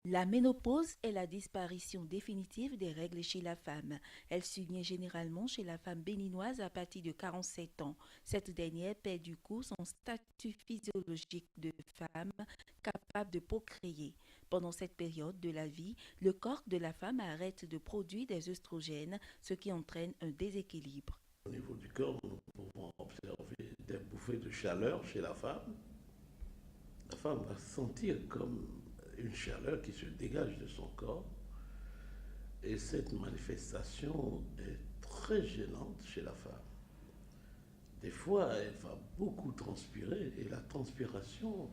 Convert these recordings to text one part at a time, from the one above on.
La ménopause est la disparition définitive des règles chez la femme. Elle survient généralement chez la femme béninoise à partir de 47 ans. Cette dernière perd du coup son statut physiologique de femme capable de procréer. Pendant cette période de la vie, le corps de la femme arrête de produire des œstrogènes, ce qui entraîne un déséquilibre. Au niveau du corps, nous pouvons observer des bouffées de chaleur chez la femme. La femme va sentir comme une chaleur qui se dégage de son corps. Et cette manifestation est très gênante chez la femme. Des fois, elle va beaucoup transpirer et la transpiration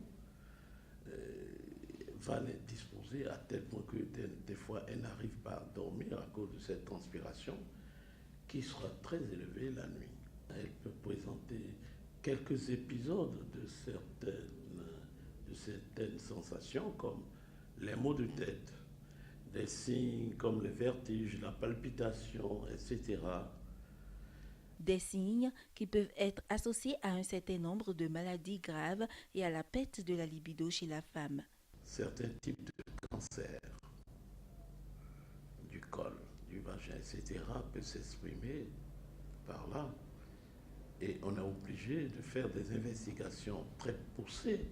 va les disposer à tel point que des fois, elle n'arrive pas à dormir à cause de cette transpiration qui sera très élevée la nuit. Elle peut présenter quelques épisodes de certaines sensations comme les maux de tête, des signes comme le vertige, la palpitation, etc. Des signes qui peuvent être associés à un certain nombre de maladies graves et à la perte de la libido chez la femme. Certains types de cancers du col, du vagin, etc. peuvent s'exprimer par là. Et on est obligé de faire des investigations très poussées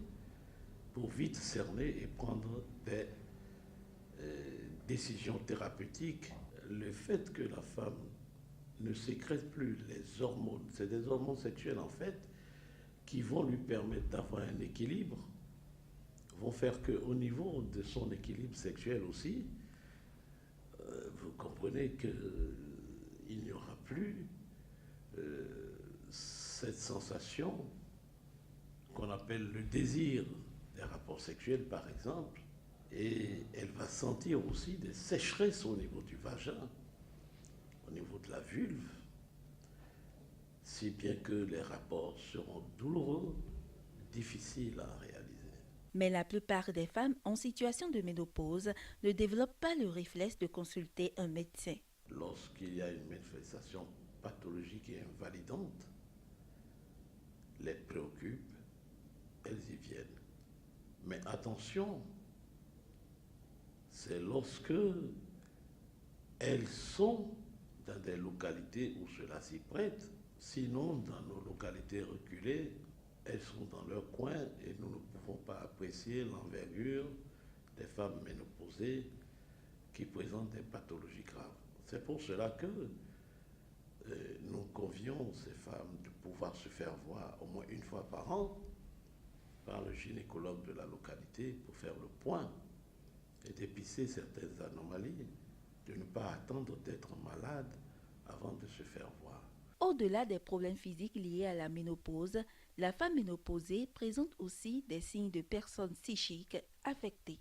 pour vite cerner et prendre des décisions thérapeutiques. Le fait que la femme ne sécrète plus les hormones, c'est des hormones sexuelles en fait, qui vont lui permettre d'avoir un équilibre, vont faire qu'au niveau de son équilibre sexuel aussi, vous comprenez qu'il n'y aura plus cette sensation qu'on appelle le désir des rapports sexuels, par exemple, et elle va sentir aussi des sécheresses au niveau du vagin, au niveau de la vulve, si bien que les rapports seront douloureux, difficiles à réaliser. Mais la plupart des femmes en situation de ménopause ne développent pas le réflexe de consulter un médecin. Lorsqu'il y a une manifestation pathologique et invalidante, les préoccupe, elles y viennent. Mais attention, c'est lorsque elles sont dans des localités où cela s'y prête. Sinon, dans nos localités reculées, elles sont dans leur coin et nous ne pouvons pas apprécier l'envergure des femmes ménopausées qui présentent des pathologies graves. C'est pour cela que nous convions ces femmes de pouvoir se faire voir au moins une fois par an par le gynécologue de la localité pour faire le point et d'épicer certaines anomalies, de ne pas attendre d'être malade avant de se faire voir. Au-delà des problèmes physiques liés à la ménopause, la femme ménopausée présente aussi des signes de personnes psychiques affectées.